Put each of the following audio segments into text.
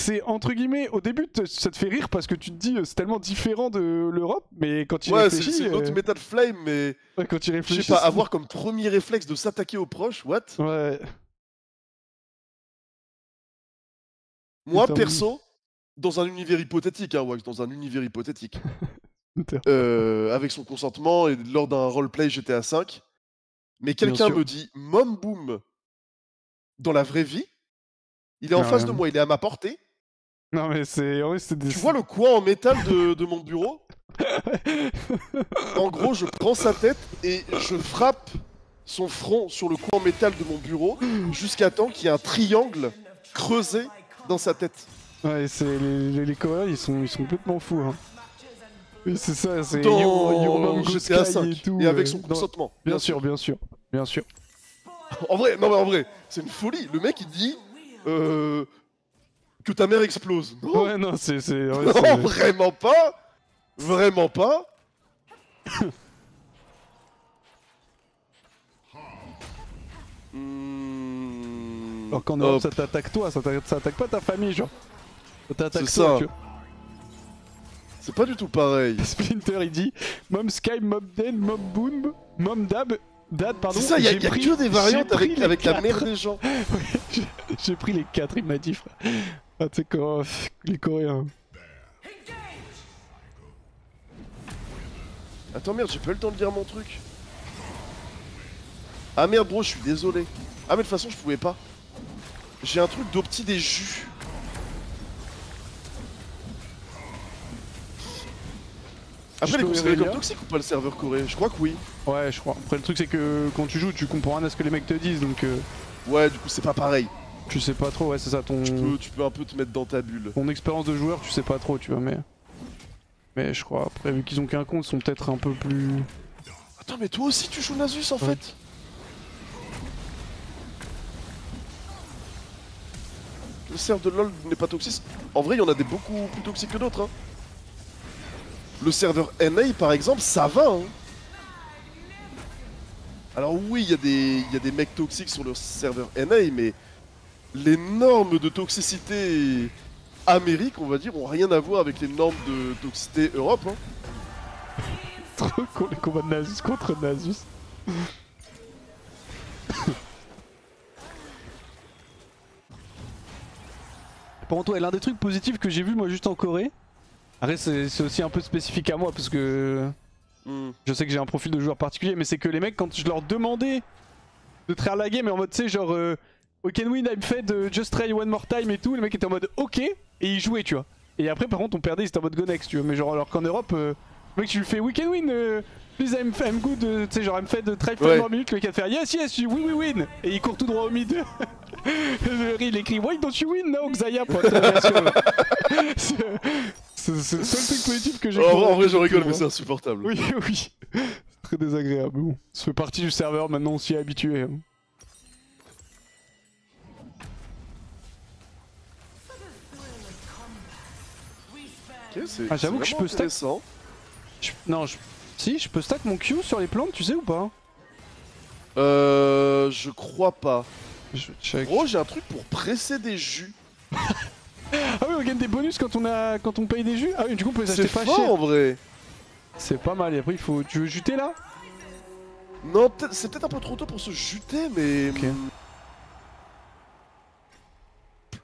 c'est entre guillemets, au début ça te fait rire parce que tu te dis c'est tellement différent de l'Europe, mais quand tu réfléchis... c'est une autre Metal Flame, mais... Ouais, quand tu Je réfléchis... sais pas, avoir comme premier réflexe de s'attaquer aux proches, what? Ouais. Moi, perso, dans un univers hypothétique, hein, Wax, dans un univers hypothétique, avec son consentement et lors d'un roleplay GTA V, mais quelqu'un me dit Mom Boom dans la vraie vie, il est en face de moi, il est à ma portée. Non mais c'est... Tu vois le coin en métal de mon bureau? En gros, je prends sa tête et je frappe son front sur le coin en métal de mon bureau jusqu'à temps qu'il y ait un triangle creusé dans sa tête. Ouais, c'est les Coréens, ils sont complètement fous. Hein. Oui, c'est ça, c'est dans GTA V et tout. Et avec son consentement. Bien sûr, bien sûr, bien sûr. En vrai, non mais en vrai, c'est une folie. Le mec il dit que ta mère explose. Non, ouais, non, c'est... Ouais, non, vraiment pas. Vraiment pas. Alors qu'en Europe, ça t'attaque toi, ça t'attaque pas ta famille, genre. Ça t'attaque toi, ça. tu vois. C'est pas du tout pareil. Splinter, il dit Mom Sky, Mom Den, Mom Boom, Mom Dad, pardon. C'est ça, il y a que des variantes avec la mère des gens. Ouais, j'ai pris les 4, il m'a dit, frère. Ah, tu sais quoi, les Coréens. Attends, merde, j'ai pas eu le temps de lire mon truc. Ah merde, bro, je suis désolé. Ah, mais de toute façon, je pouvais pas. J'ai un truc d'opti des jus. Après, il est considéré comme toxique ou pas le serveur coréen? Je crois que oui. Ouais, je crois. Après, le truc, c'est que quand tu joues, tu comprends rien à ce que les mecs te disent, donc. Ouais, du coup, c'est pas pareil. Tu sais pas trop, ouais, c'est ça ton. Tu peux un peu te mettre dans ta bulle. Ton expérience de joueur, tu sais pas trop, tu vois, mais. Mais je crois, après, vu qu'ils ont qu'un compte, ils sont peut-être un peu plus. Attends, mais toi aussi, tu joues Nasus en fait? Le serveur de LoL n'est pas toxique. En vrai, il y en a des beaucoup plus toxiques que d'autres. Hein. Le serveur NA, par exemple, ça va. Hein. Alors oui, il y a des mecs toxiques sur le serveur NA, mais les normes de toxicité Amérique, on va dire, ont rien à voir avec les normes de toxicité Europe. Hein. Trop con les combats de Nasus contre Nasus. Par contre, ouais, l'un des trucs positifs que j'ai vu moi juste en Corée, après c'est aussi un peu spécifique à moi parce que je sais que j'ai un profil de joueur particulier, mais c'est que les mecs, quand je leur demandais de traire la game, mais en mode, tu sais, genre, we can win, I'm fed, just try one more time et tout, les mecs étaient en mode ok, et ils jouaient, tu vois. Et après, par contre, on perdait, ils étaient en mode go next, tu vois. Mais genre, alors qu'en Europe, le mec, tu lui fais we can win, please I'm good, tu sais, genre, I'm fed, try 5 more minutes, le mec va te faire yes, yes, we win, et il court tout droit au mid. Il écrit why don't you win now, Xayah, pour c'est le seul truc positif que j'ai. En vrai, je rigole, mais c'est insupportable. Oui, oui. C'est très désagréable. Bon, ça fait partie du serveur, maintenant on s'y est habitué. Hein. Ok, ah, j'avoue que je peux stack. Non, si, je peux stack mon Q sur les plantes, tu sais ou pas? Je crois pas. Je check. Gros, j'ai un truc pour presser des jus. Ah oui, on gagne des bonus quand on paye des jus. Ah oui, du coup on peut les acheter pas cher. C'est fort en vrai. C'est pas mal, et après il faut... Tu veux juter là? Non, c'est peut-être un peu trop tôt pour se juter, mais... Ok.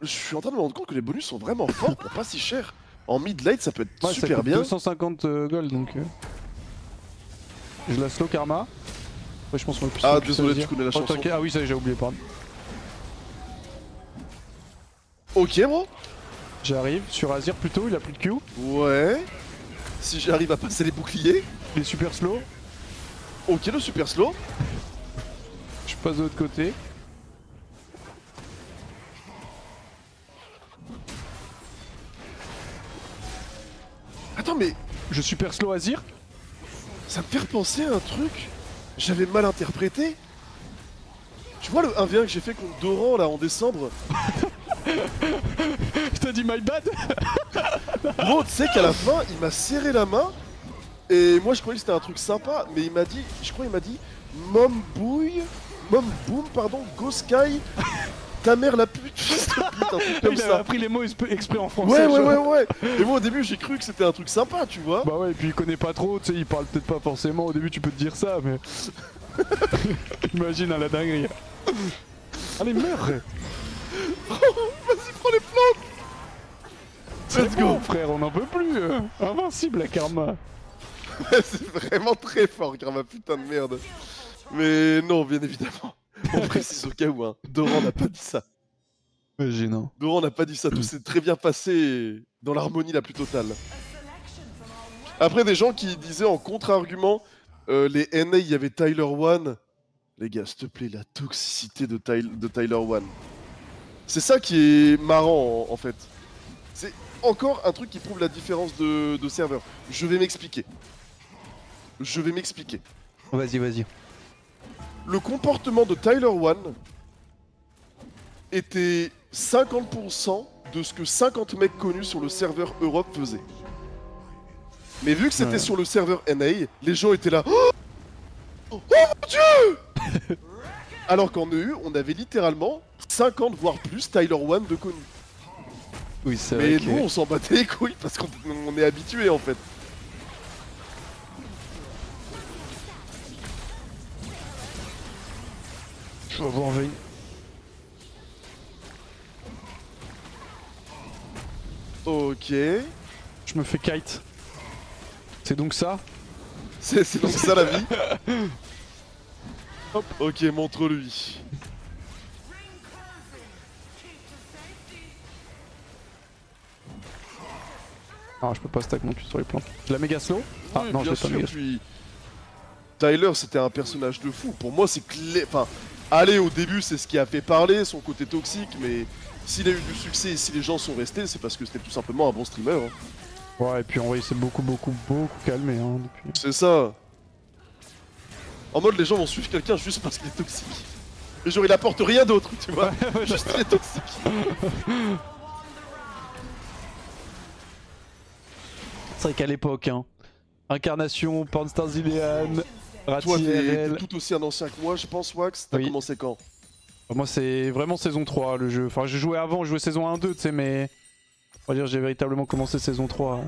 Je suis en train de me rendre compte que les bonus sont vraiment forts pour pas si cher. En mid-late, ça peut être super ça bien. 250 gold, donc... Je la slow karma. Ouais, je pense qu'on va plus... Ah, désolé, tu connais la chanson. Ah oui, ça j'ai oublié, pardon. Ok, bro. J'arrive, sur Azir plutôt, il a plus de Q. Ouais. Si j'arrive à passer les boucliers. Il est super slow. Ok, le super slow. Je passe de l'autre côté. Attends, mais... Je super slow Azir. Ça me fait repenser à un truc. J'avais mal interprété. Tu vois le 1v1 que j'ai fait contre Doran là en décembre? T'as dit my bad. Bro, tu sais qu'à la fin, il m'a serré la main. Et moi je croyais que c'était un truc sympa. Mais il m'a dit, je crois il m'a dit Mom Boom, pardon, Go Sky, ta mère la pute, fils de pute, un truc comme Il ça. avait appris les mots exprès en français. Ouais. Et moi au début j'ai cru que c'était un truc sympa, tu vois. Bah ouais, et puis il connaît pas trop, tu sais, il parle peut-être pas forcément. Au début tu peux te dire ça, mais. Imagine à la dinguerie. Allez, meurs. Vas-y, prends les plantes. Let's go, frère, on n'en peut plus. Invincible la karma. C'est vraiment très fort, Karma, putain de merde. Mais non, bien évidemment. On précise au cas où, hein. Doran n'a pas dit ça. Gênant. Doran n'a pas dit ça, tout s'est très bien passé dans l'harmonie la plus totale. Après, des gens qui disaient en contre-argument, les NA, il y avait Tyler One. Les gars, s'il te plaît, la toxicité de Tyler One. C'est ça qui est marrant, en fait. C'est encore un truc qui prouve la différence de serveur. Je vais m'expliquer. Vas-y. Le comportement de Tyler One était 50% de ce que 50 mecs connus sur le serveur Europe faisaient. Mais vu que c'était sur le serveur NA, les gens étaient là. Oh mon dieu. Alors qu'en EU, on avait littéralement 50 voire plus Tyler One de connus. Oui, c'est Mais vrai. nous, on s'en battait les couilles parce qu'on est habitué en fait. Je vais avoir envie. Ok. Je me fais kite. C'est donc ça? C'est donc ça la vie. Hop. Ok, montre-lui. Ah, je peux pas stack non plus sur les plantes. Je la méga slow? Ah Oui, non, je bien l'ai pas sûr, méga. puis Tyler, c'était un personnage de fou. Pour moi, c'est clair. Enfin, allez, au début, c'est ce qui a fait parler, son côté toxique, mais s'il a eu du succès et si les gens sont restés, c'est parce que c'était tout simplement un bon streamer. Hein. Ouais, et puis en vrai, il s'est beaucoup calmé hein, depuis. C'est ça. En mode, les gens vont suivre quelqu'un juste parce qu'il est toxique. Et genre, il apporte rien d'autre, tu vois. Juste, il est toxique. C'est vrai qu'à l'époque, hein. Incarnation, Pornstar Zilean, Toi, Rati t'es RL. tout aussi un ancien que moi, je pense, Wax. T'as Oui. commencé quand? Moi, c'est vraiment saison 3 le jeu. Enfin, j'ai joué avant, j'ai joué saison 1-2, tu sais, mais. On va dire, j'ai véritablement commencé saison 3. Hein.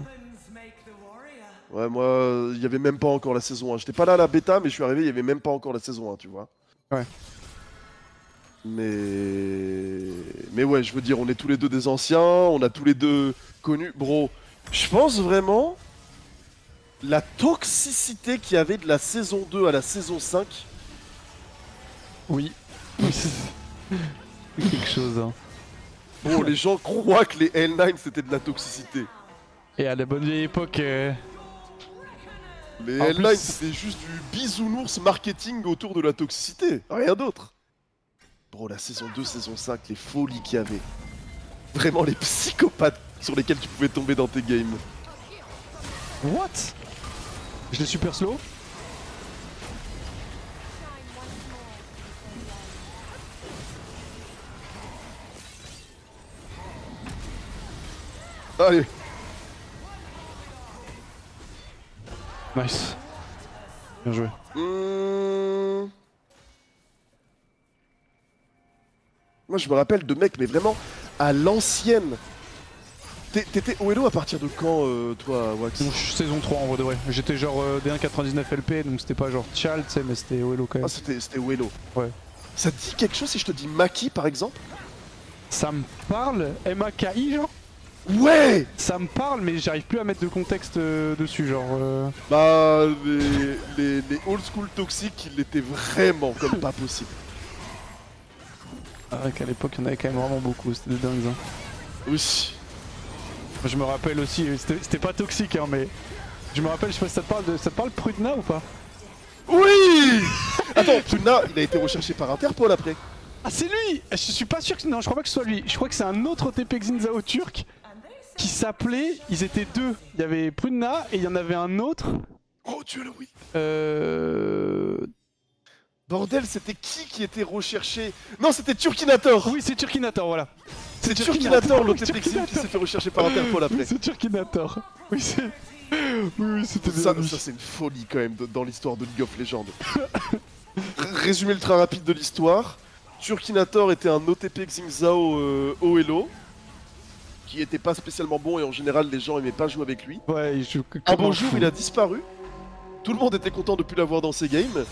Ouais, moi, il y avait même pas encore la saison 1. J'étais pas là à la bêta, mais je suis arrivé, il y avait même pas encore la saison 1, tu vois. Ouais. Mais ouais, je veux dire, on est tous les deux des anciens, on a tous les deux connu. Bro, je pense vraiment la toxicité qu'il y avait de la saison 2 à la saison 5. Oui. C'est quelque chose, hein. Bon, les gens croient que les L9 c'était de la toxicité. Et à la bonne vieille époque. Les En L9 plus- c'était juste du bisounours marketing autour de la toxicité, rien d'autre. Bro, la saison 2, saison 5, les folies qu'il y avait. Vraiment les psychopathes sur lesquels tu pouvais tomber dans tes games. What? Je l'ai super slow? Allez. Nice. Bien joué. Moi je me rappelle de mecs, mais vraiment à l'ancienne. T'étais OLO à partir de quand, toi, Wax? Donc, saison 3 en vrai de vrai. J'étais genre D199 LP, donc c'était pas genre Chal, tu sais, mais c'était OLO quand même. Ah, c'était OLO. Ouais. Ça te dit quelque chose si je te dis Maki par exemple? Ça me parle, MAKI genre? Ouais. Ça me parle, mais j'arrive plus à mettre de contexte dessus, genre. Bah, les old school toxiques, ils l'étaient vraiment comme pas possible. Ah ouais, qu'à l'époque, il y en avait quand même vraiment beaucoup, c'était des dingues. Hein. Oui. Je me rappelle aussi, c'était pas toxique, hein, mais. Je me rappelle, je sais pas si ça te parle Prudna ou pas? Oui. Attends, Prudna, il a été recherché par Interpol après. Ah, c'est lui! Je suis pas sûr que. Non, je crois pas que ce soit lui. Je crois que c'est un autre OTP Xinzao turc qui s'appelait. Ils étaient deux. Il y avait Prudna et il y en avait un autre. Oh Dieu le oui. Bordel, c'était qui était recherché? Non, c'était Turkinator. Oui, c'est Turkinator, voilà. C'est Turkinator, l'OTP Turkinator. qui s'est fait rechercher par Interpol après. Oui, c'est Turkinator. Oui, c'est. Oui, c'était bien. Ça lui. c'est une folie quand même dans l'histoire de League of Legends. Résumé ultra rapide de l'histoire. Turkinator était un OTP Xingzhao haut elo, qui était pas spécialement bon et en général les gens aimaient pas jouer avec lui. Ouais, il joue un bon jour il a disparu, tout le monde était content de plus l'avoir dans ses games,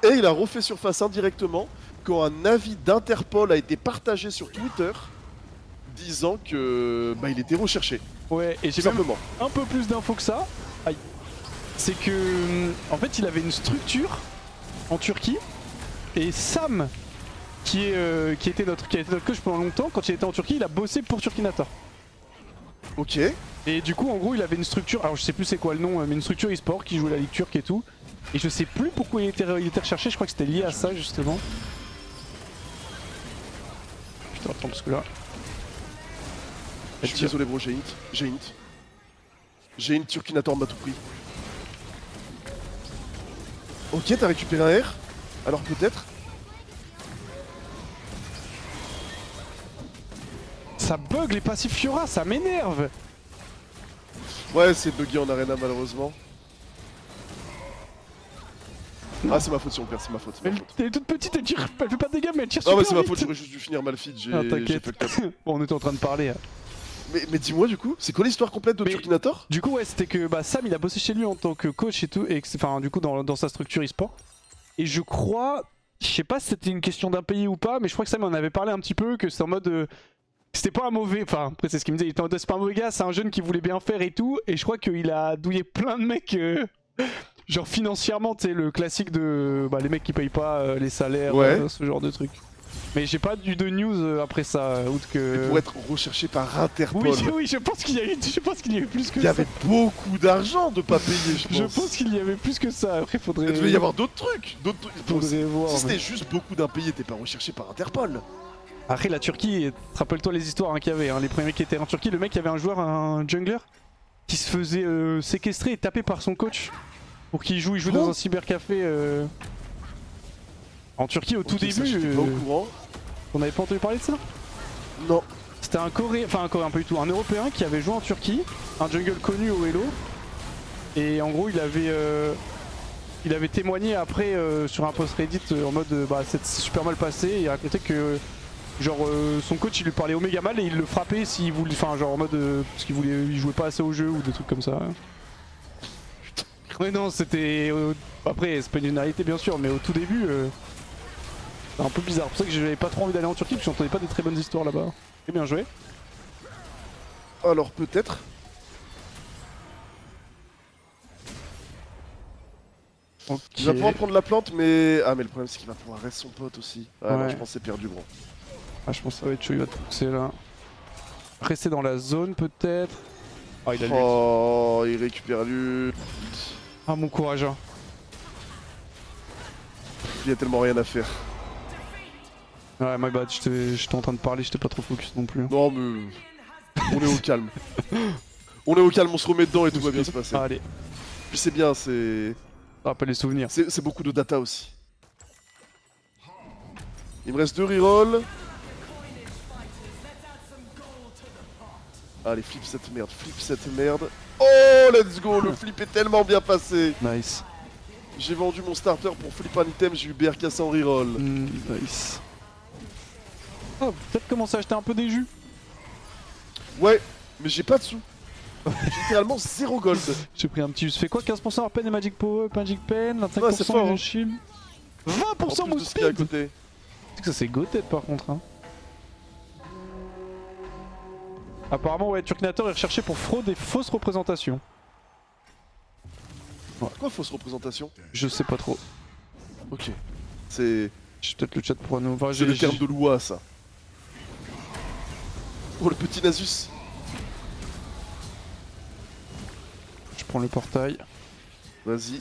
et il a refait surface indirectement quand un avis d'Interpol a été partagé sur Twitter disant que il était recherché. Ouais, et j'ai même un peu plus d'infos que ça. Aïe. C'est que en fait il avait une structure en Turquie et Sam qui était notre coach pendant longtemps, quand il était en Turquie il a bossé pour Turkinator. Ok. Et du coup en gros il avait une structure, alors je sais plus c'est quoi le nom, mais une structure e-sport qui jouait la ligue turque et tout. Et je sais plus pourquoi il était recherché, je crois que c'était lié à ça justement. Putain attends parce que là... Je suis désolé bro, j'ai int. J'ai int Turkinator m'a tout pris. Ok, t'as récupéré un R. Alors peut-être. Ça bug les passifs Fiora, ça m'énerve. Ouais, c'est bugué en arena malheureusement. Non. Ah c'est ma faute si on perd, c'est ma faute. Elle est toute petite, elle fait pas de dégâts mais elle tire super vite. Non mais c'est ma faute, j'aurais juste dû finir mal feed, j'ai Bon on était en train de parler. Mais dis-moi du coup, c'est quoi l'histoire complète de Turkinator? Du coup ouais c'était que Sam il a bossé chez lui en tant que coach et tout, et enfin du coup dans sa structure e-sport. Et je crois, je sais pas si c'était une question d'impayé ou pas, mais je crois que Sam en avait parlé un petit peu, que c'était en mode... c'était pas un mauvais, enfin après c'est ce qu'il me disait, il était en mode c'est pas un mauvais gars, c'est un jeune qui voulait bien faire et tout. Et je crois qu'il a douillé plein de mecs, genre financièrement, tu sais le classique de les mecs qui payent pas les salaires, ce genre de truc. Mais j'ai pas eu de news après ça, outre que... pour être recherché par Interpol. Oui, je pense qu'il y a eu plus que ça. Il y avait beaucoup d'argent de pas payer, je pense. Je pense qu'il y avait plus que ça, après faudrait... Il devait y avoir d'autres trucs, Faudrait voir, si c'était juste beaucoup d'impayés, t'es pas recherché par Interpol. Après la Turquie, rappelle-toi les histoires qu'il y avait, les premiers mecs qui étaient en Turquie, le mec il y avait un joueur, un jungler, qui se faisait séquestrer et taper par son coach pour qu'il joue, dans un cybercafé en Turquie au tout début. Pas au courant. On n'avait pas entendu parler de ça? Non. C'était un Coréen, enfin un Coréen pas du tout, un Européen qui avait joué en Turquie, un jungle connu au Hello, et en gros il avait témoigné après sur un post Reddit en mode c'est super mal passé, et il racontait que genre son coach il lui parlait méga mal et il le frappait s'il voulait, enfin genre en mode parce il jouait pas assez au jeu ou des trucs comme ça. Ouais non c'était après c'est pas une généralité bien sûr, mais au tout début c'est un peu bizarre. C'est pour ça que j'avais pas trop envie d'aller en Turquie parce que j'entendais pas des très bonnes histoires là-bas. Et bien joué. Alors peut-être. Okay. Il va pouvoir prendre la plante, mais... Ah mais le problème c'est qu'il va pouvoir rester son pote aussi. Ah non, je pense que c'est perdu gros. Ah je pense que ça va être chaud, il va te pousser là. Rester dans la zone peut-être. Ah il a l'ult. Oh il récupère l'ult. Ah mon courage hein. Il y a tellement rien à faire. Ouais my bad, j'étais en train de parler, j'étais pas trop focus non plus. Non mais... on est au calme. On est au calme, on se remet dedans et tout va bien se passer. Ah, allez. Puis c'est bien, c'est... Rappelle les souvenirs. C'est beaucoup de data aussi. Il me reste 2 rerolls. Allez, flip cette merde. Oh, let's go, le flip est tellement bien passé. Nice. J'ai vendu mon starter pour flip un item, j'ai eu BRK sans reroll. Nice. Oh, peut-être commencer à acheter un peu des jus. Ouais, mais j'ai pas de sous. J'ai littéralement 0 gold. J'ai pris un petit jus. Ça fait quoi, 15% RP et Magic Power, Magic Pen, 25% ouais, fort, de shield, 20% mon speed. À côté. C'est que ça c'est goated par contre hein. Apparemment ouais, Turkinator est recherché pour fraude et fausse représentation. Ouais. Quoi fausse représentation? Je sais pas trop. Ok. C'est... Peut-être le chat pourra nous... Enfin, c'est le terme de loi ça. Oh le petit Nasus. Je prends le portail. Vas-y.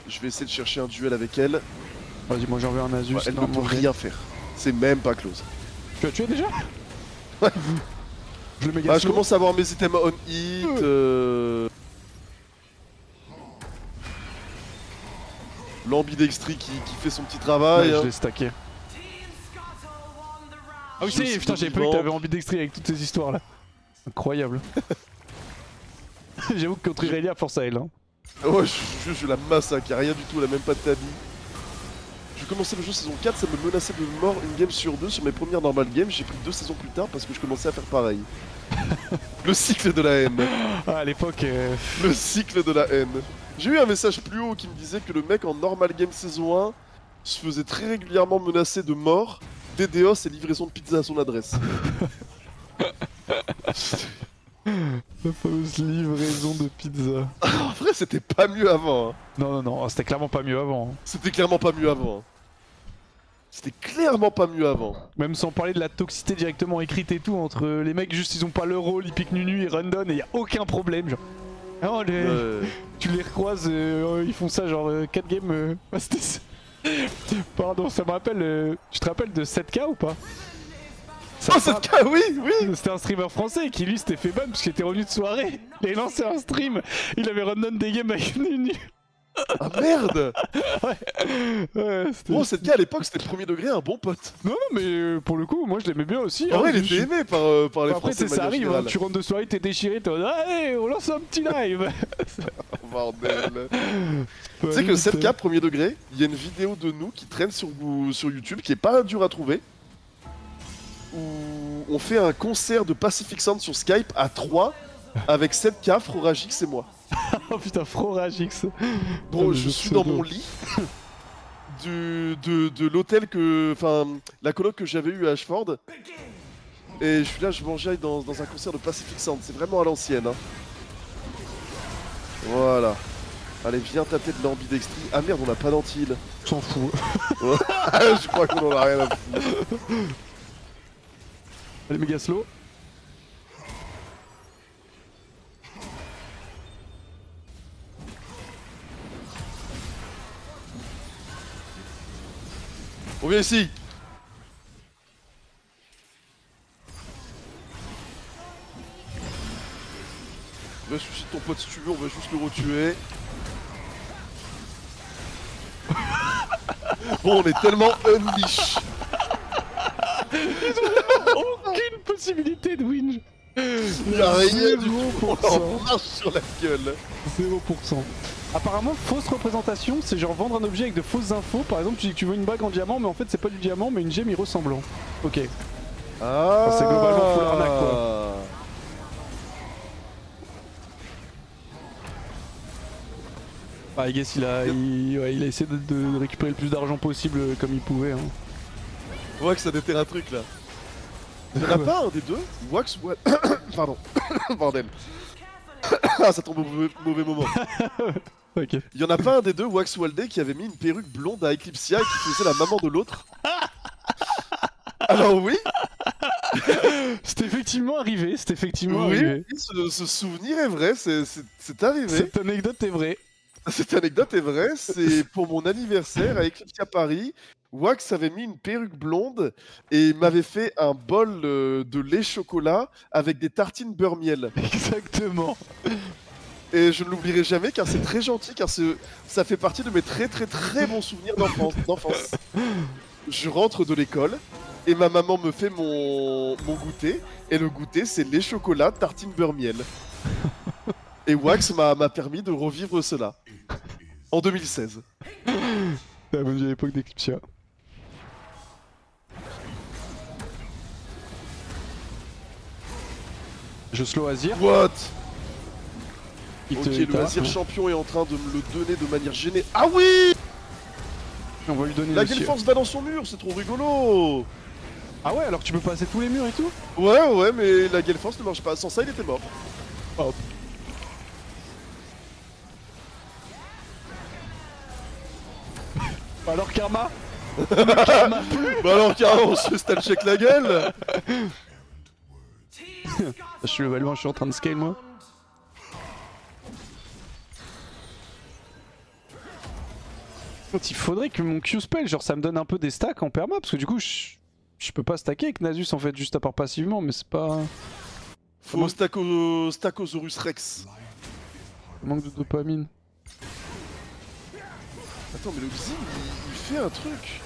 Je vais essayer de chercher un duel avec elle. Vas-y, moi j'envoie un Nasus. Ouais, elle ne peut rien faire. C'est même pas close. Tu l'as tué déjà? Ouais. Je le méga je commence à avoir mes items on hit. L'ambidextrie qui fait son petit travail. Ouais, je l'ai stacké. Ah oui, c'est putain, j'avais pas vu que t'avais ambidextrie avec toutes ces histoires là. Incroyable. J'avoue que contre Irelia, force à elle. Hein. Ouais, je la massacre, y'a rien du tout, elle a même pas de tabi. Je commençais le jeu saison 4, ça me menaçait de mort une game sur 2 sur mes premières normal games. J'ai pris 2 saisons plus tard parce que je commençais à faire pareil. Le cycle de la haine. Ah, à l'époque... Le cycle de la haine. J'ai eu un message plus haut qui me disait que le mec en normal game saison 1 se faisait très régulièrement menacer de mort, DDoS et livraison de pizza à son adresse. La fameuse livraison de pizza. En vrai, c'était pas mieux avant. Hein. Non, c'était clairement pas mieux avant. C'était clairement pas mieux avant. Hein. C'était clairement pas mieux avant. Même sans parler de la toxicité directement écrite et tout, entre les mecs juste ils ont pas leur rôle, ils piquent Nunu, ils rundon et y a aucun problème. Genre. Oh, tu les recroises, ils font ça genre 4 games. Pardon, ça me rappelle. Tu te rappelles de 7K ou pas? Oh 7K, oui, oui. C'était un streamer français qui lui s'était fait ban parce qu'il était revenu de soirée. Il avait lancé un stream, il avait rundon des games avec Nunu. Ah merde. Ouais, bon, 7K à l'époque c'était premier degré, un bon pote. Non, mais pour le coup, moi je l'aimais bien aussi. En vrai, il était aimé par les Français. Après, ça arrive, hein, tu rentres de soirée, t'es déchiré, t'es en mode allez, on lance un petit live. Bordel. Tu sais que 7K premier degré, il y a une vidéo de nous qui traîne sur YouTube qui est pas dur à trouver. Où on fait un concert de Pacific Sound sur Skype à 3 avec 7K, Froragix et moi. Oh putain, Froragix. Bon, je suis dans mon lit de l'hôtel que. Enfin, la coloc que j'avais eu à Ashford. Et je suis là, je mangeais dans un concert de Pacific Sound. C'est vraiment à l'ancienne. Hein. Voilà. Allez, viens tâter de l'ambidextrie. Ah merde, on a pas d'antil. S'en fout. Je crois qu'on en a rien à foutre. Allez, méga slow. On vient ici. Ressuscite ton pote si tu veux, on va juste le retuer. Bon, on est tellement unleash. Ils ont aucune possibilité de win. Y'a rien du tout, on marche sur la gueule. 0%. Apparemment, fausse représentation, c'est genre vendre un objet avec de fausses infos. Par exemple, tu dis que tu veux une bague en diamant, mais en fait, c'est pas du diamant, mais une gemme y ressemblant. Ok. Ah, enfin, c'est globalement full arnaque, quoi. Ah, I guess il a essayé de récupérer le plus d'argent possible comme il pouvait. Hein. Wax a déterré un truc là. Y'en a pas un des deux? Wax ou... Pardon. Bordel. Ah, ça tombe au mauvais moment. Ok. Y'en a pas un des deux, Wax ou Aldé, qui avait mis une perruque blonde à Eclipsia et qui faisait la maman de l'autre? Alors oui. C'est effectivement arrivé, Oui, ce souvenir est vrai, c'est arrivé. Cette anecdote est vraie. Cette anecdote est vraie, c'est pour mon anniversaire à Eclipsia Paris. Wax avait mis une perruque blonde et m'avait fait un bol de lait chocolat avec des tartines beurre miel. Exactement. Et je ne l'oublierai jamais car c'est très gentil, car ça fait partie de mes très bons souvenirs d'enfance. Je rentre de l'école et ma maman me fait mon goûter. Et le goûter, c'est lait chocolat, tartine beurre miel. Et Wax m'a permis de revivre cela. En 2016. La bonne vieille époque d'Eclipsia. Je slow Azir. What? Ok, le Azir champion est en train de me le donner de manière gênée. Ah oui! On va lui donner la Gale Force va dans son mur, c'est trop rigolo! Ah ouais, alors tu peux passer tous les murs et tout? Ouais, mais la Gale Force ne marche pas. Sans ça, il était mort. Oh. Alors Karma? Bah alors Karma, on se fait stun check la gueule. Je suis level 1, je suis en train de scale moi. Il faudrait que mon Q-spell, genre ça me donne un peu des stacks en perma, parce que du coup je peux pas stacker avec Nasus en fait, juste à part passivement, mais c'est pas... Faut Stackosaurus Rex. Manque de dopamine. Attends, mais le Xin, il fait un truc.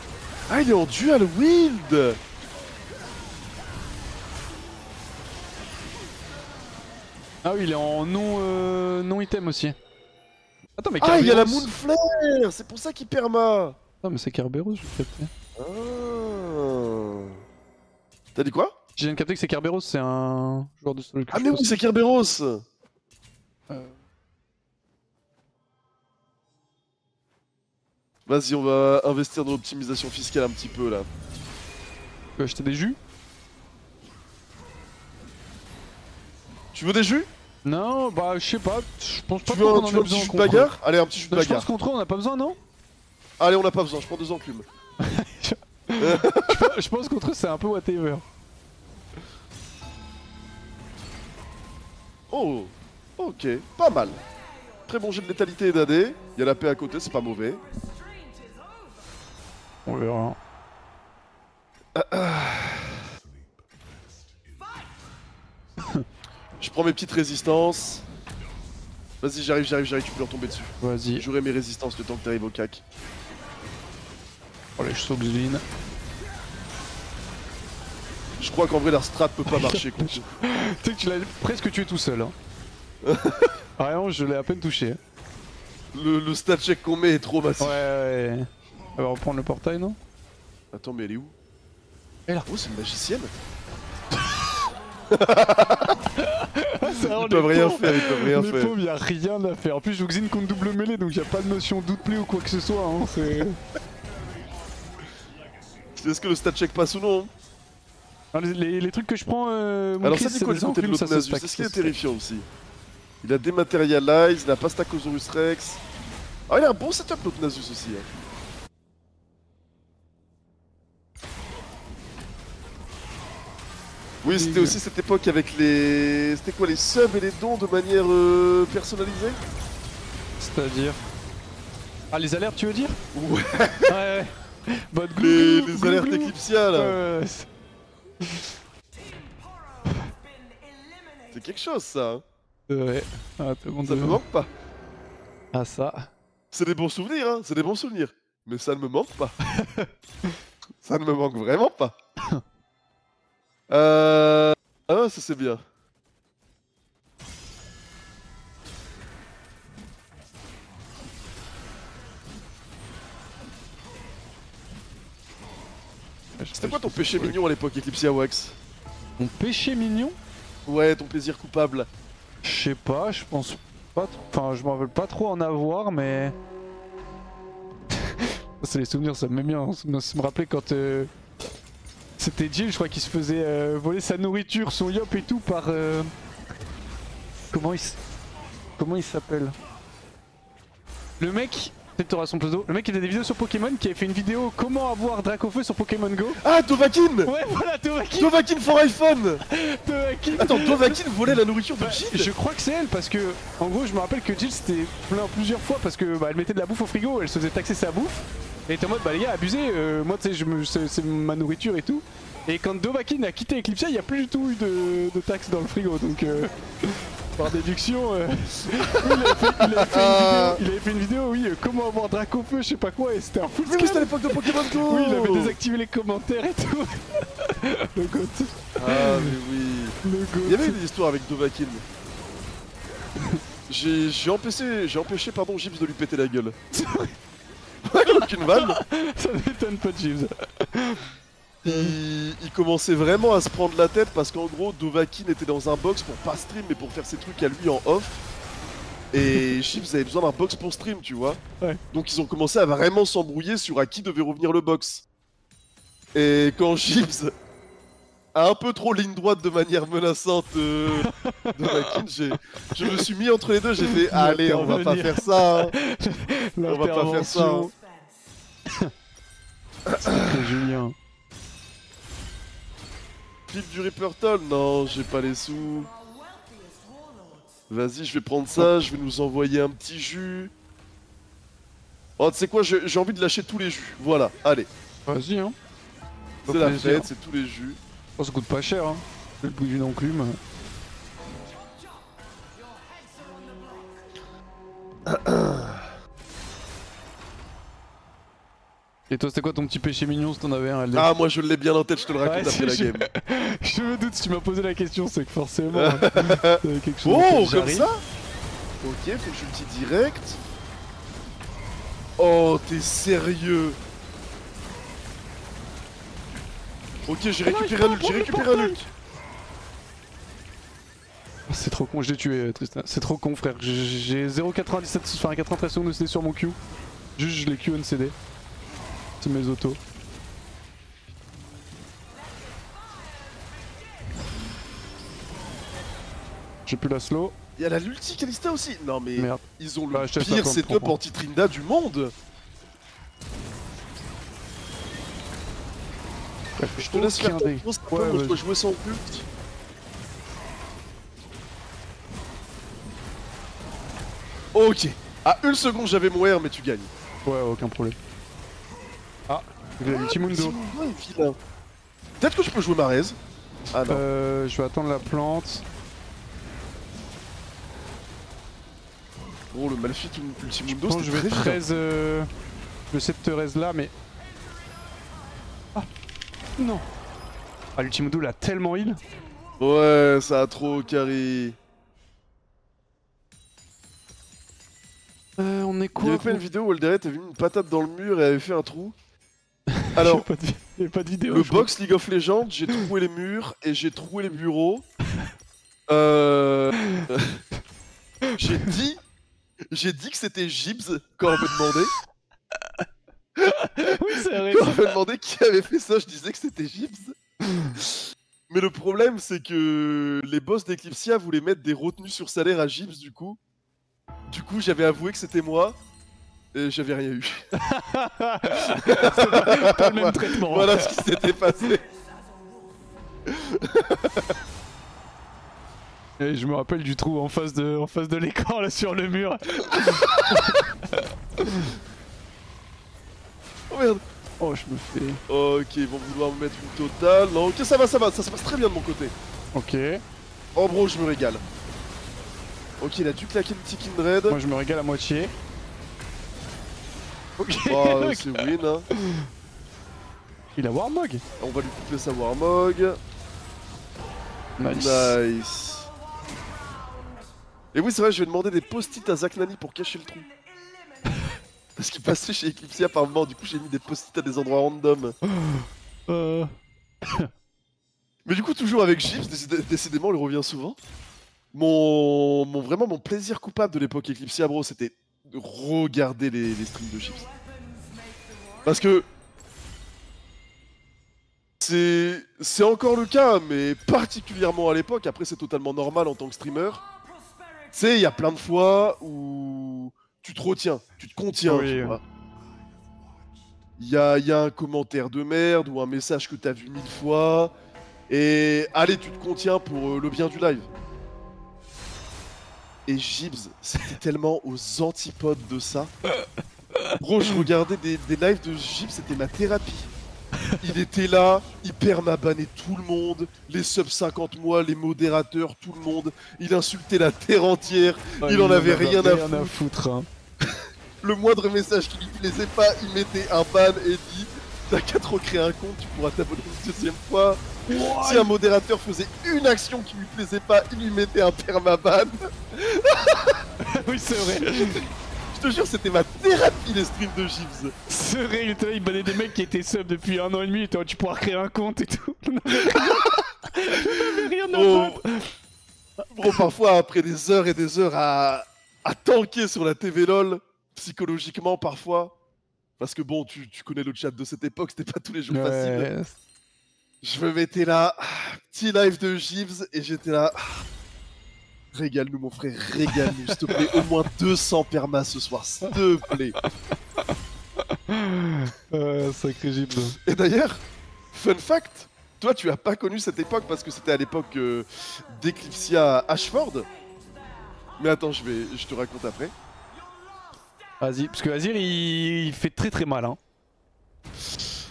Ah, il est en dual wield. Ah oui, il est en non item aussi. Attends, mais ah, il y a la Carmeros... Moonflare. C'est pour ça qu'il perma. Ah mais c'est Kerberos, je vais capter. Ah. T'as dit quoi? Je viens de capter que c'est Kerberos, c'est un joueur de solo. Ah mais oui, c'est Kerberos. Vas-y, on va investir dans l'optimisation fiscale un petit peu là. Tu veux acheter des jus? Tu veux des jus? Non, bah je sais pas, je pense pas qu'on en a besoin. Tu veux un petit jus de bagarre? Allez, un petit jus de bagarre. Je pense contre eux on a pas besoin, non? Allez, on n'a pas besoin, je prends 2 enclumes. Je pense contre eux c'est un peu whatever. Oh, ok, pas mal. Très bon jet de létalité et d'AD. Il y a la paix à côté, c'est pas mauvais. On verra. Je prends mes petites résistances. Vas-y, j'arrive, tu peux leur tomber dessus. Vas-y. J'aurai mes résistances le temps que t'arrives au cac. Oh les Soxlin. Je crois qu'en vrai leur strat peut pas marcher contre. Tu sais que tu l'as presque tué tout seul. Hein. Vraiment, je l'ai à peine touché. Le stat check qu'on met est trop massif. Ouais. On va reprendre le portail, non? Attends, mais elle est où? Elle est là. Oh, c'est une magicienne. Ils peuvent rien faire, ils peuvent rien faire. Les pauvres, y'a rien à faire. En plus, je Xin contre double mêlée, donc y'a pas de notion d'outplay ou quoi que ce soit. Hein, c'est... Est-ce que le stat check passe ou non? Les trucs que je prends, alors ça dit quoi le côté de l'autre Nasus? C'est ce qui est terrifiant aussi. Il a dématérialise, il a pas Stachosaurus Rex. Ah, il a un bon setup l'autre Nasus aussi. Hein. Oui, c'était aussi cette époque avec les... C'était quoi, les subs et les dons de manière personnalisée? C'est-à-dire... Ah, les alertes, tu veux dire? Ouais. Ouais. Bah, les alertes Eclipsia là. Ouais. C'est quelque chose ça. Hein. Ouais. Ah, ça me manque pas. Ah ça. C'est des bons souvenirs, hein. C'est des bons souvenirs. Mais ça ne me manque pas. Ça ne me manque vraiment pas. Ah, ça c'est bien. C'était quoi ton péché mignon à l'époque, Eclipsia Wax? Mon péché mignon? Ouais, ton plaisir coupable. Je sais pas, je pense pas. Enfin, je m'en rappelle pas trop en avoir, mais. C'est les souvenirs, ça me met bien. Ça me rappelait quand. C'était Jill, je crois, qui se faisait voler sa nourriture, son yop et tout par. Comment il s'appelle? Le mec. Peut-être t'auras son pseudo. Le mec qui faisait des vidéos sur Pokémon, qui avait fait une vidéo comment avoir Dracofeu sur Pokémon Go. Ah, Dovahkiin. Ouais, voilà, Dovahkiin. Dovahkiin for iPhone. Dovahkiin. Attends, Dovahkiin volait la nourriture de Jill? Je crois que c'est elle, parce que en gros je me rappelle que Jill c'était plusieurs fois parce que elle mettait de la bouffe au frigo, elle se faisait taxer sa bouffe. Et elle était en mode bah les gars abusez, moi tu sais c'est ma nourriture et tout. Et quand Dovahkiin a quitté Eclipsia, il n'y a plus du tout eu de taxes dans le frigo, donc par déduction, il avait fait une vidéo, oui, comment avoir Dracofeu, je sais pas quoi, et c'était un full scam. Oui, c'était à l'époque de Pokémon Go. Oui, il avait désactivé les commentaires et tout. Le goat. Ah mais oui. Le goat. Il y avait une histoire avec Dovahkiin. J'ai empêché Gibbs de lui péter la gueule. Aucune vanne. Ça m'étonne pas de Gibbs. Il commençait vraiment à se prendre la tête parce qu'en gros Dovahkiin était dans un box pour pas stream mais pour faire ses trucs à lui en off. Et Gibbs avait besoin d'un box pour stream, tu vois. Ouais. Donc ils ont commencé à vraiment s'embrouiller sur à qui devait revenir le box. Et quand Gibbs a un peu trop ligne droite de manière menaçante Dovahkiin, je me suis mis entre les deux, j'ai fait allez, on va pas faire ça. Hein. On va pas faire ça. Hein. Julien. Flip du Ripperton? Non, j'ai pas les sous. Vas-y, je vais prendre ça, je vais nous envoyer un petit jus. Oh, tu sais quoi, j'ai envie de lâcher tous les jus. Voilà, allez. Vas-y, hein. C'est la fête, c'est tous les jus. Oh, ça coûte pas cher, hein. Le bout d'une enclume. Et toi, c'était quoi ton petit péché mignon si t'en avais un? Ah, moi je l'ai bien en tête, je te le raconte après la game. Je me doute, si tu m'as posé la question, c'est que forcément. Quelque chose oh, comme ça? Ok, faut que je le dis direct. Oh, t'es sérieux? Ok, j'ai récupéré un ult, j'ai récupéré un ult. C'est trop con, je l'ai tué Tristan. C'est trop con frère. J'ai 0,97, enfin 93 secondes de CD sur mon Q. Juste je l'ai Q CD. C'est mes autos. J'ai plus la slow. Il y a la l'ulti Kalista aussi. Non mais merde. Ils ont le pire setup anti-Trinda du monde. Je te laisse faire ton tour, moi je dois jouer sans ult. Ok. À une seconde j'avais mon R mais tu gagnes. Ouais, aucun problème. Ah, il a l'ultimundo. Peut-être que je peux jouer ma raise. Ah non. Je vais attendre la plante. Oh le Malphite ultimundo c'était très vite. Je vais 13... Je sais de te raise là mais... Ah non. Ah l'ultimundo l'a tellement heal. Ouais ça a trop carry. On est quoi? Il avait fait une vidéo où Elderet avait mis une patate dans le mur et avait fait un trou. Alors, il n'y avait pas de vidéo. Le box League of Legends, j'ai troué les murs et j'ai troué les bureaux. J'ai dit que c'était Gibbs quand on me demandait. Oui, c'est vrai. Quand on me demandait qui avait fait ça, je disais que c'était Gibbs. Mais le problème, c'est que les boss d'Eclipsia voulaient mettre des retenues sur salaire à Gibbs du coup. Du coup, j'avais avoué que c'était moi. Et j'avais rien eu. Pas le même traitement. Voilà ce qui s'était passé. Et je me rappelle du trou en face de l'écran là sur le mur. Oh merde. Oh je me fais... Ok, ils vont vouloir me mettre une totale. Non, ok ça va, ça se passe très bien de mon côté. Ok. Oh bro, je me régale. Ok, il a dû claquer le petit Kindred. Moi je me régale à moitié. Ok. Oh, c'est win hein. Il a Warmog. On va lui couper sa Warmog. Nice. Et oui c'est vrai, je vais demander des post-it à Zach Nani pour cacher le trou. Parce qu'il passait chez Eclipsia par moment, du coup j'ai mis des post-it à des endroits random. Mais du coup toujours avec Gibbs, décidément il revient souvent. Vraiment mon plaisir coupable de l'époque Eclipsia bro, c'était de regarder les streams de Gibbs. Parce que c'est encore le cas, mais particulièrement à l'époque, après c'est totalement normal en tant que streamer. Tu sais, il y a plein de fois où tu te retiens, tu te contiens, oui, tu vois. Il y a un commentaire de merde ou un message que t'as vu 1000 fois, et allez, tu te contiens pour le bien du live. Et Gibbs, c'était tellement aux antipodes de ça. Bro, je regardais des lives de Gibbs, c'était ma thérapie. Il était là, il permabanait tout le monde, les sub 50 mois, les modérateurs, tout le monde. Il insultait la terre entière, il en avait rien à foutre. Hein. Le moindre message qui lui plaisait pas, il mettait un ban et dit t'as qu'à te recréer un compte, tu pourras t'abonner une deuxième fois. What? Si un modérateur faisait une action qui lui plaisait pas, il lui mettait un permaban. Oui, c'est vrai. Je te jure, c'était ma thérapie les streams de Gibbs. C'est vrai, il bannait des mecs qui étaient sub depuis 1 an et demi, tu pourras créer un compte et tout. On avait rien à battre. Bro, parfois, après des heures et des heures à tanker sur la TV LOL, psychologiquement parfois, parce que bon, tu connais le chat de cette époque, c'était pas tous les jours facile. Je me mettais là, petit live de Gibbs, et j'étais là... Régale-nous mon frère, régale-nous, s'il te plaît, au moins 200 permas ce soir, s'il te plaît. Sacré Gibbs. Et d'ailleurs, fun fact, toi tu as pas connu cette époque parce que c'était à l'époque d'Eclipsia Ashford. Mais attends, je te raconte après. Vas-y, parce que Azir il fait très mal hein.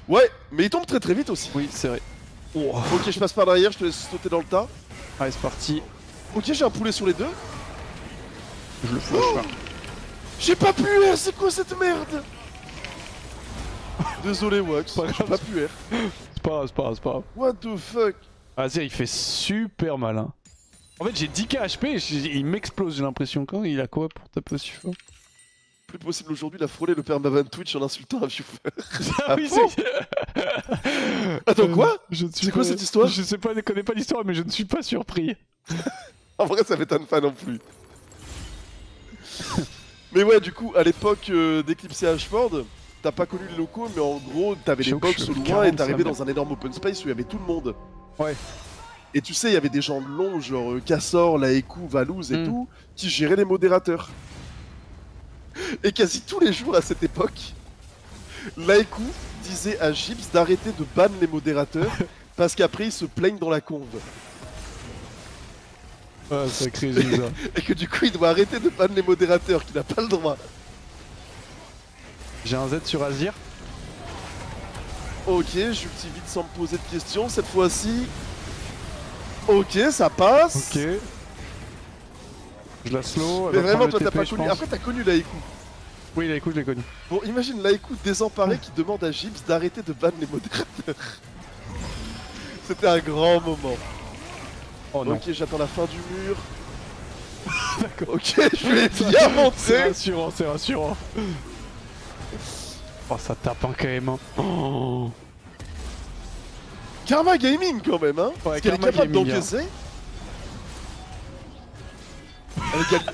Ouais, mais il tombe très vite aussi. Oui, c'est vrai. Oh. Ok, je passe par derrière, je te laisse sauter dans le tas. Allez, c'est parti. Ok, j'ai un poulet sur les deux. Je le flash là. J'ai pas pu R, c'est quoi cette merde? Désolé Wax, j'ai pas pu R. C'est pas grave. What the fuck? Azir il fait super mal hein. En fait j'ai 10k HP et il m'explose j'ai l'impression. Quand il a quoi pour taper aussi fort? plus possible aujourd'hui, il a frôlé le permaban Twitch en insultant un viewer. Ah oui, bon Attends, quoi C'est quoi cette histoire? Je sais pas, je connais pas l'histoire, mais je ne suis pas surpris. En vrai, ça m'étonne pas non plus. Mais ouais, du coup, à l'époque d'Eclipse Ashford, t'as pas connu les locaux, mais en gros, t'avais des box au loin et t'arrivais dans un énorme open space où il y avait tout le monde. Ouais. Et tu sais, il y avait des gens de long, genre Cassor, Laeku, Valouz et tout, qui géraient les modérateurs. Et quasi tous les jours à cette époque, Laeku disait à Gibbs d'arrêter de ban les modérateurs parce qu'après ils se plaignent dans la conve. Ah, sacré Gibbs. Et que du coup il doit arrêter de ban les modérateurs, qu'il n'a pas le droit. J'ai un Z sur Azir. Ok, j'ulti vite sans me poser de questions cette fois-ci. Ok, ça passe. Ok. Je la slow. Mais vraiment, toi t'as pas connu. Après, t'as connu Laeku. Oui, Laeku, je l'ai connu. Bon, imagine Laeku désemparé qui demande à Gibbs d'arrêter de ban les modérateurs. C'était un grand moment. Oh non. Ok, j'attends la fin du mur. D'accord. Ok, je vais bien monter. C'est rassurant, c'est rassurant. Oh, ça tape hein, quand même. Hein. Oh. Karma Gaming quand même, hein. Ouais, parce qu'elle est capable d'encaisser.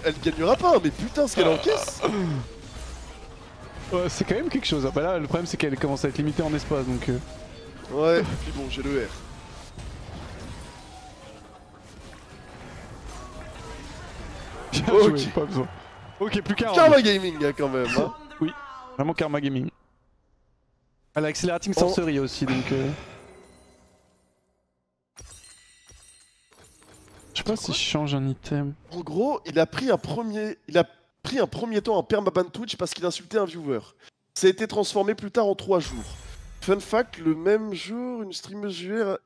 Elle gagnera pas, mais putain ce qu'elle encaisse. Ouais, c'est quand même quelque chose. Bah là, le problème c'est qu'elle commence à être limitée en espace donc. Ouais, et puis bon, j'ai le R. Bien joué, pas besoin. Ok, plus qu'un. Karma Gaming hein, quand même. Hein. Oui, vraiment Karma Gaming. Elle a Accelerating Sorcery aussi donc. Je sais pas si je change un item. En gros, il a pris un premier temps en permaban Twitch parce qu'il insultait un viewer. Ça a été transformé plus tard en 3 jours. Fun fact, le même jour, une streameuse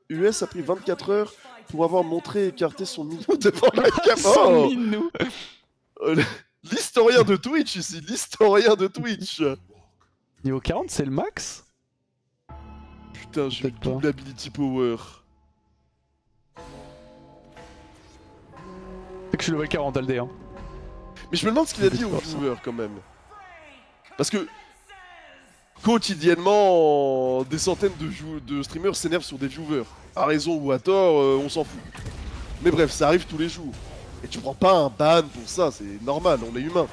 US a pris 24 heures pour avoir montré et écarté son minou devant la caméra. L'historien de Twitch ici, l'historien de Twitch. Niveau 40, c'est le max? Putain, j'ai eu double ability power. C'est que je suis level 40 LD hein. Mais je me demande ce qu'il a dit aux viewers quand même. Parce que quotidiennement, des centaines de streamers s'énervent sur des viewers. À raison ou à tort, on s'en fout. Mais bref, ça arrive tous les jours. Et tu prends pas un ban pour ça, c'est normal, on est humain.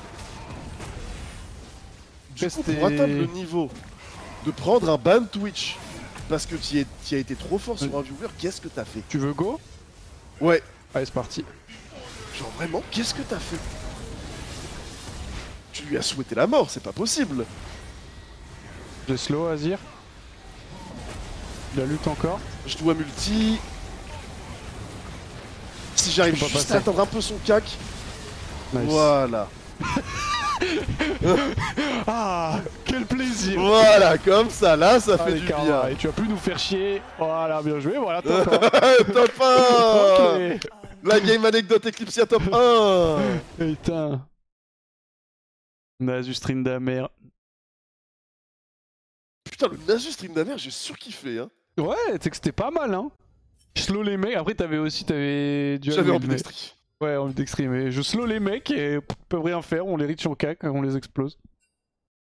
Du coup, pour atteindre le niveau de prendre un ban Twitch parce que tu as été trop fort sur un viewer, qu'est-ce que t'as fait? Tu veux go? Ouais. Allez, c'est parti. Genre vraiment, qu'est-ce que t'as fait? Tu lui as souhaité la mort, c'est pas possible. Je slow Azir. La lutte encore. Je dois multi. Si j'arrive juste à atteindre un peu son cac. Nice. Voilà. Ah, quel plaisir. Voilà, comme ça, là, ça fait du bien. Et tu vas plus nous faire chier. Voilà, bien joué, voilà, top 1. Top 1. Okay. La game anecdote Eclipsia top 1. Putain. Nasus Tryndamere. Putain, le Nasus Tryndamere, j'ai surkiffé, hein. Ouais, tu sais que c'était pas mal, hein. Je slow les mecs, après t'avais dual. J'avais ambidextrie. Ouais, ambidextrie, mais je slow les mecs et ils peuvent rien faire, on les reach en cac, on les explose.